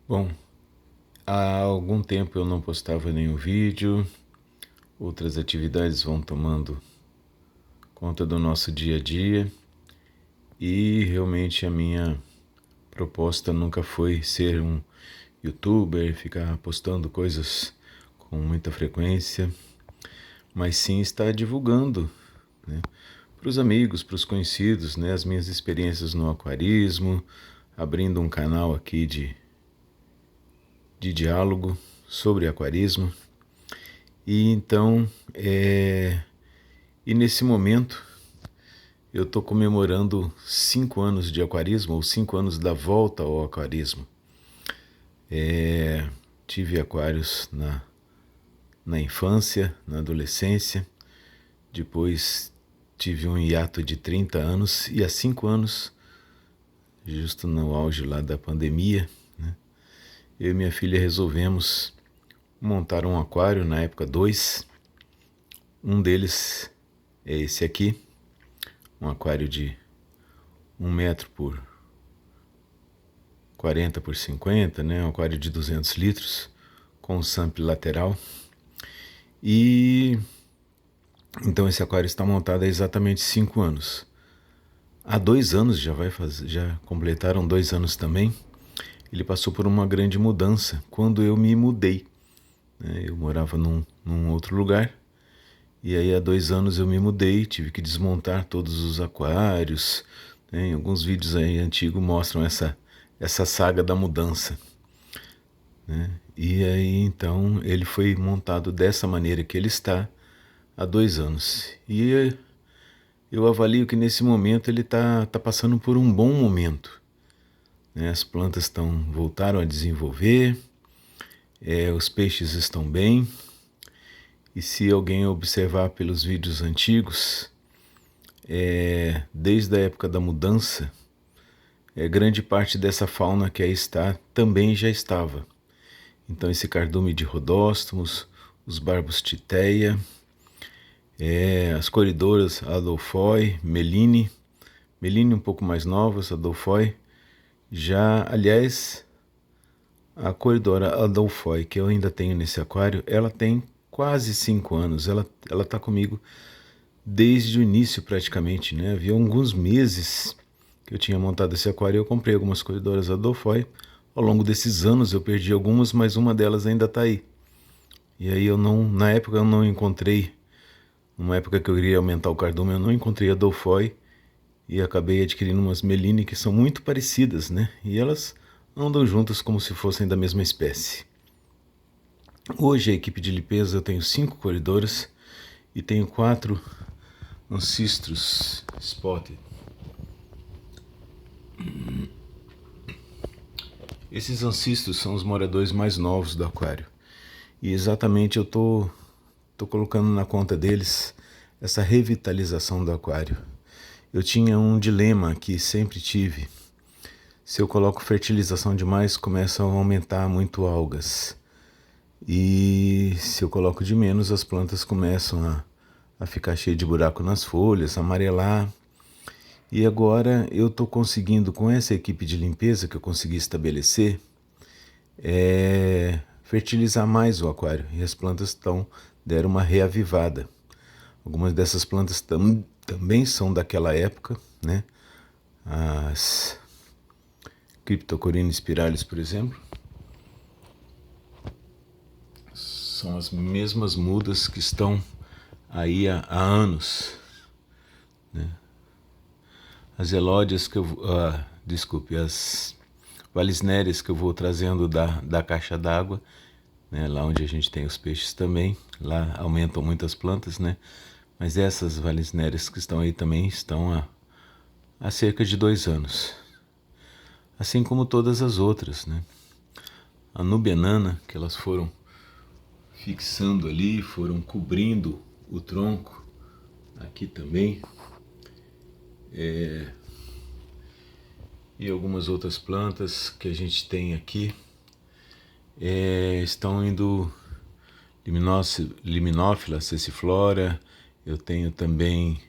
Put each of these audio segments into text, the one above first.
Bom, há algum tempo eu não postava nenhum vídeo, outras atividades vão tomando conta do nosso dia a dia e realmente a minha proposta nunca foi ser um youtuber, ficar postando coisas com muita frequência, mas sim estar divulgando, né, para os amigos, para os conhecidos, né, as minhas experiências no aquarismo, abrindo um canal aqui de diálogo sobre aquarismo. E então, e nesse momento eu estou comemorando 5 anos de aquarismo, ou 5 anos da volta ao aquarismo. Tive aquários na infância, na adolescência, depois tive um hiato de 30 anos e há 5 anos, justo no auge lá da pandemia, né, eu e minha filha resolvemos montar um aquário, na época dois. Um deles é esse aqui, um aquário de 1 metro por 40 por 50, né? Um aquário de 200 litros, com sample lateral. E então esse aquário está montado há exatamente 5 anos. Há 2 anos já completaram 2 anos também. Ele passou por uma grande mudança quando eu me mudei, né? Eu morava num outro lugar. E aí há 2 anos eu me mudei, tive que desmontar todos os aquários, né? Alguns vídeos aí antigos mostram essa saga da mudança, né? E aí então ele foi montado dessa maneira que ele está há 2 anos. E eu avalio que nesse momento ele tá passando por um bom momento, né? As plantas voltaram a desenvolver, os peixes estão bem. E se alguém observar pelos vídeos antigos, desde a época da mudança, grande parte dessa fauna que aí está também já estava. Então esse cardume de rodóstomos, os barbos titéia, as coridoras Adolphoi, Meline um pouco mais novas, Adolphoi. Já, aliás, a coridora Adolphoi, que eu ainda tenho nesse aquário, ela tem quase 5 anos, ela está comigo desde o início praticamente, né? Havia alguns meses que eu tinha montado esse aquário e eu comprei algumas coridoras Adolphoi. Ao longo desses anos eu perdi algumas, mas uma delas ainda está aí. E aí na época eu não encontrei, numa época que eu queria aumentar o cardume, eu não encontrei Adolphoi e acabei adquirindo umas Meline que são muito parecidas, né? E elas andam juntas como se fossem da mesma espécie. Hoje a equipe de limpeza eu tenho 5 coridoras e tenho 4 Ancistros Spotted. Esses ancistros são os moradores mais novos do aquário. E exatamente eu tô colocando na conta deles essa revitalização do aquário. Eu tinha um dilema que sempre tive. Se eu coloco fertilização demais, começam a aumentar muito algas. E se eu coloco de menos, as plantas começam a ficar cheias de buraco nas folhas, a amarelar. E agora eu estou conseguindo, com essa equipe de limpeza que eu consegui estabelecer, fertilizar mais o aquário. E as plantas deram uma reavivada. Algumas dessas plantas também são daquela época, né? As Cryptocorinne spiralis, por exemplo, são as mesmas mudas que estão aí há anos, né? As elódias que eu as valisnérias que eu vou trazendo da caixa d'água, né, lá onde a gente tem os peixes também, lá aumentam muitas plantas, né? Mas essas valisnérias que estão aí também estão há cerca de 2 anos. Assim como todas as outras, né? A nubianana, que elas foram fixando ali, foram cobrindo o tronco, aqui também. E algumas outras plantas que a gente tem aqui estão indo Liminófila, cessiflora. Eu tenho também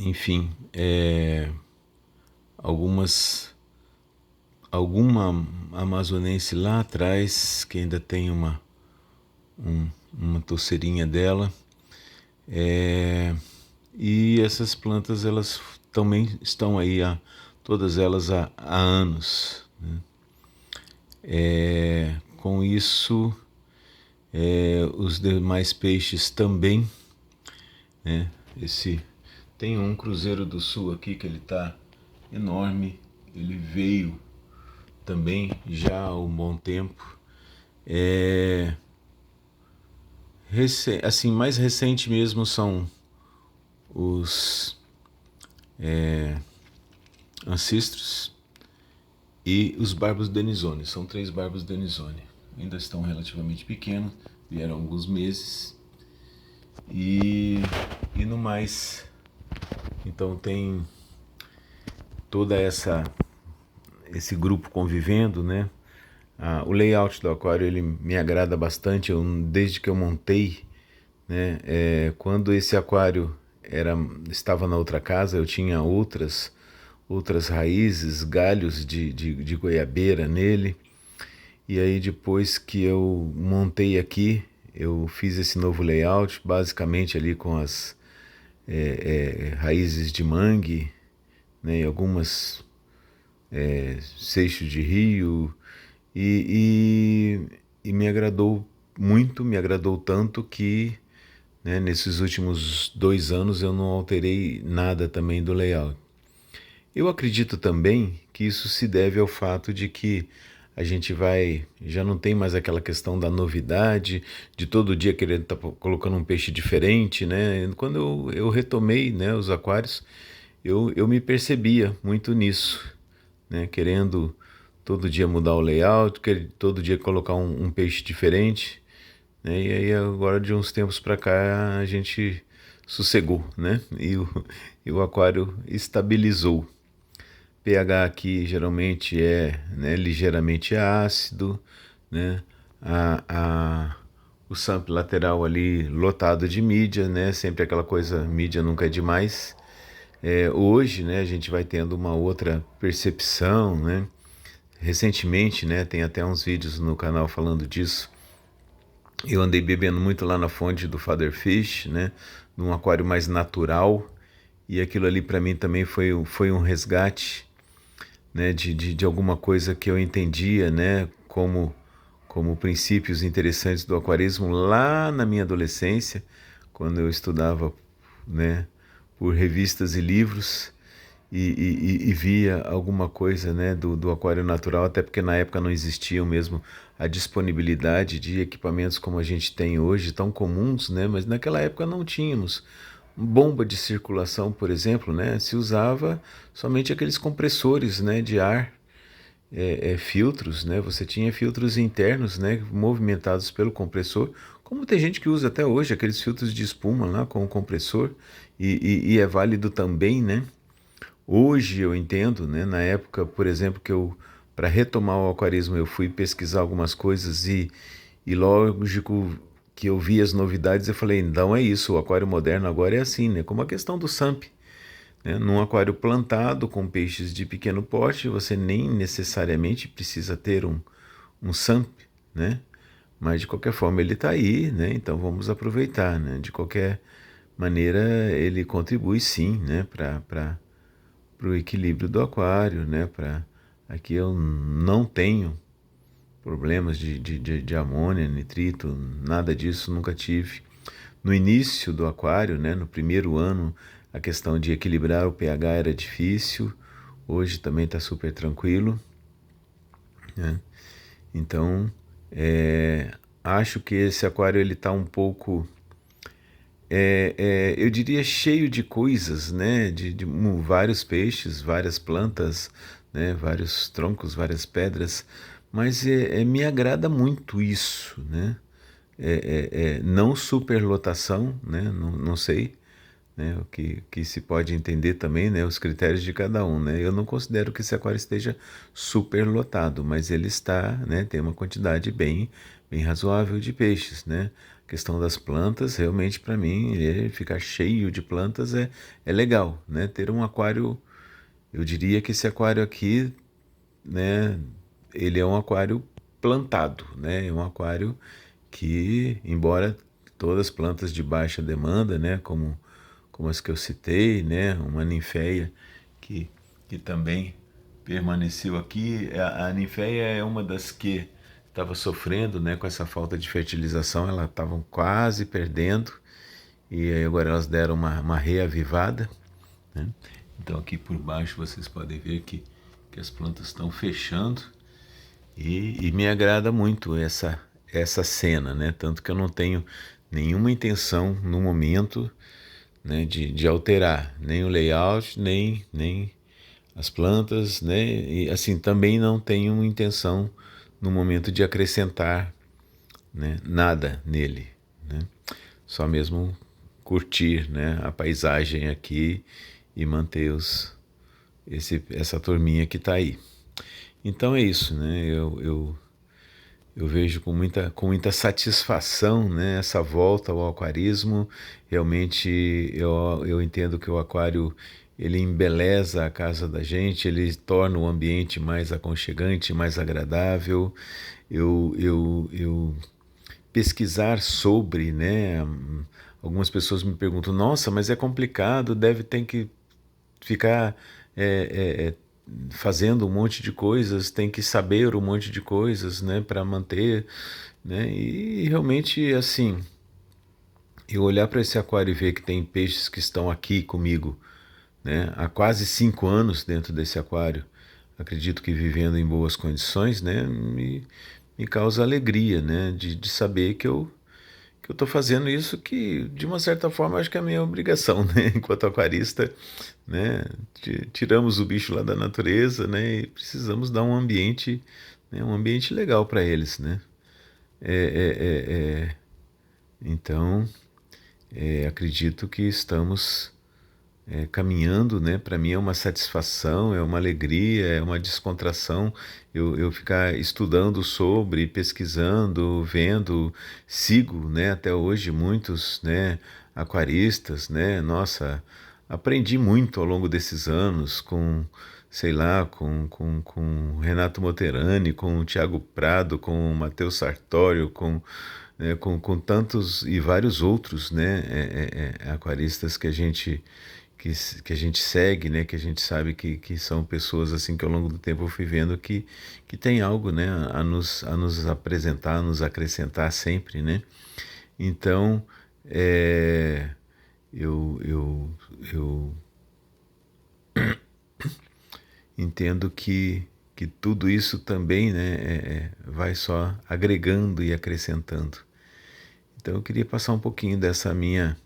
enfim, alguma amazonense lá atrás que ainda tem uma touceirinha dela. E essas plantas elas também estão aí, todas elas há anos, né? Com isso, os demais peixes também, né? Tem um cruzeiro do sul aqui que ele está enorme, ele veio também já há um bom tempo. Assim, mais recente mesmo são os ancestros e os barbos denisoni. São 3 barbos denisoni. Ainda estão relativamente pequenos, vieram há alguns meses. E no mais, então tem toda esse grupo convivendo, né? O layout do aquário ele me agrada bastante. Desde que eu montei, né? Quando esse aquário estava na outra casa, eu tinha outras raízes, galhos de goiabeira nele. E aí depois que eu montei aqui, eu fiz esse novo layout, basicamente ali com as raízes de mangue, né, e algumas seixos de rio, e me agradou muito, me agradou tanto que, né, nesses últimos 2 anos eu não alterei nada também do layout. Eu acredito também que isso se deve ao fato de que a gente já não tem mais aquela questão da novidade, de todo dia querendo estar colocando um peixe diferente, né? Quando eu retomei, né, os aquários, eu me percebia muito nisso, né? Querendo todo dia mudar o layout, todo dia colocar um peixe diferente, né? E aí agora de uns tempos para cá a gente sossegou, né? E o aquário estabilizou. pH aqui geralmente né, ligeiramente ácido, né? O sample lateral ali lotado de mídia, né? Sempre aquela coisa, mídia nunca é demais. Hoje, né, a gente vai tendo uma outra percepção, né? Recentemente, né, tem até uns vídeos no canal falando disso. Eu andei bebendo muito lá na fonte do Father Fish, né? Num aquário mais natural. E aquilo ali para mim também foi um resgate, né, de alguma coisa que eu entendia, né, como princípios interessantes do aquarismo lá na minha adolescência, quando eu estudava, né, por revistas e livros e via alguma coisa, né, do aquário natural, até porque na época não existia mesmo a disponibilidade de equipamentos como a gente tem hoje, tão comuns, né, mas naquela época não tínhamos. Bomba de circulação, por exemplo, né, se usava somente aqueles compressores, né, de ar, filtros, né, você tinha filtros internos, né, movimentados pelo compressor, como tem gente que usa até hoje aqueles filtros de espuma lá com o compressor, e é válido também, né. Hoje eu entendo, né, na época, por exemplo, para retomar o aquarismo, eu fui pesquisar algumas coisas e lógico que eu vi as novidades, eu falei, então é isso, o aquário moderno agora é assim, né? Como a questão do SAMP, né? Num aquário plantado com peixes de pequeno porte, você nem necessariamente precisa ter um SAMP, né? Mas de qualquer forma ele está aí, né? Então vamos aproveitar, né? De qualquer maneira ele contribui sim, né? Para o equilíbrio do aquário, né? Aqui eu não tenho problemas de amônia, nitrito, nada disso, nunca tive. No início do aquário, né, no primeiro ano, a questão de equilibrar o pH era difícil, hoje também está super tranquilo, né? Então, acho que esse aquário ele está um pouco, eu diria, cheio de coisas, né, de vários peixes, várias plantas, né, vários troncos, várias pedras, mas me agrada muito isso, né? Não superlotação, né? Não sei, né? O que se pode entender também, né? Os critérios de cada um, né? Eu não considero que esse aquário esteja superlotado, mas ele está, né? Tem uma quantidade bem razoável de peixes, né? A questão das plantas, realmente para mim, ficar cheio de plantas é legal, né? Ter um aquário Eu diria que esse aquário aqui, né, ele é um aquário plantado, né, é um aquário que, embora todas plantas de baixa demanda, né, como as que eu citei, né, uma ninféia que, que também permaneceu aqui. A ninféia é uma das que estava sofrendo, né, com essa falta de fertilização, elas estavam quase perdendo, e aí agora elas deram uma reavivada, né? Então aqui por baixo vocês podem ver que as plantas estão fechando, e me agrada muito essa cena, né? Tanto que eu não tenho nenhuma intenção no momento, né, de alterar nem o layout, nem as plantas, né? E assim, também não tenho intenção no momento de acrescentar, né, nada nele, né? Só mesmo curtir, né, a paisagem aqui e manter essa turminha que está aí. Então é isso, né? Eu vejo com muita satisfação, né, essa volta ao aquarismo. Realmente eu entendo que o aquário ele embeleza a casa da gente, ele torna o ambiente mais aconchegante, mais agradável. Eu pesquisar sobre, né, algumas pessoas me perguntam, nossa, mas é complicado, deve ter que ficar fazendo um monte de coisas, tem que saber um monte de coisas, né, para manter, né? E realmente assim, eu olhar para esse aquário e ver que tem peixes que estão aqui comigo, né, há quase 5 anos dentro desse aquário, acredito que vivendo em boas condições, né, me causa alegria, né, de saber que eu estou fazendo isso, que de uma certa forma acho que é a minha obrigação, né? Enquanto aquarista, né? Tiramos o bicho lá da natureza, né? E precisamos dar um ambiente, né? Um ambiente legal para eles, né? É, então, acredito que estamos caminhando, né? Para mim é uma satisfação, é uma alegria, é uma descontração. Eu ficar estudando sobre, pesquisando, vendo, sigo, né? Até hoje muitos, né? Aquaristas, né? Nossa, aprendi muito ao longo desses anos com, sei lá, com Renato Moterani, com o Tiago Prado, com o Matheus Sartório, com tantos e vários outros, né, aquaristas que, que a gente segue, né, que a gente sabe que são pessoas assim que ao longo do tempo eu fui vendo que tem algo, né, a nos apresentar, a nos acrescentar sempre, né. Então, eu entendo que tudo isso também, né, vai só agregando e acrescentando. Então eu queria passar um pouquinho dessa minha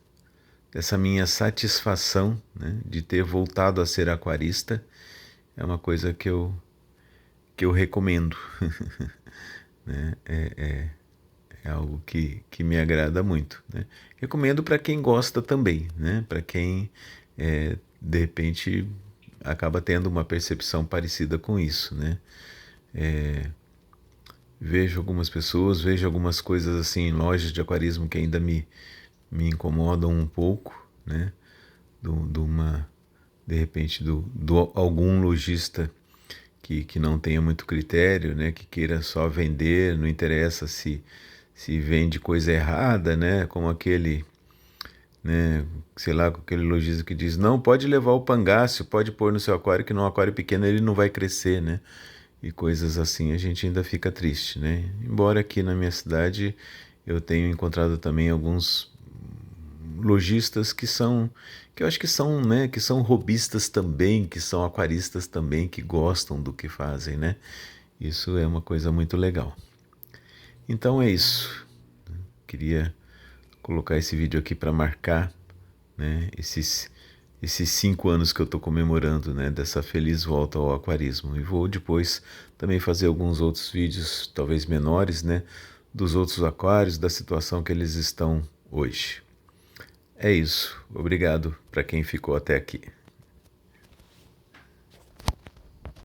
satisfação, né, de ter voltado a ser aquarista. É uma coisa que eu recomendo. Né? É algo que me agrada muito. Né? Recomendo para quem gosta também, né? Para quem de repente acaba tendo uma percepção parecida com isso, né? Vejo algumas pessoas, vejo algumas coisas assim em lojas de aquarismo que ainda me incomodam um pouco, né? De repente, algum lojista que não tenha muito critério, né? Que queira só vender, não interessa se vende coisa errada, né? Como aquele, né? Sei lá, aquele lojista que diz, não, pode levar o pangácio, pode pôr no seu aquário, que num aquário pequeno ele não vai crescer, né? E coisas assim, a gente ainda fica triste, né? Embora aqui na minha cidade eu tenho encontrado também alguns lojistas que eu acho que são, né, que são hobbyistas também, que são aquaristas também, que gostam do que fazem, né? Isso é uma coisa muito legal. Então é isso. Queria colocar esse vídeo aqui para marcar, né, esses 5 anos que eu estou comemorando, né, dessa feliz volta ao aquarismo. E vou depois também fazer alguns outros vídeos, talvez menores, né, dos outros aquários, da situação que eles estão hoje. É isso. Obrigado para quem ficou até aqui.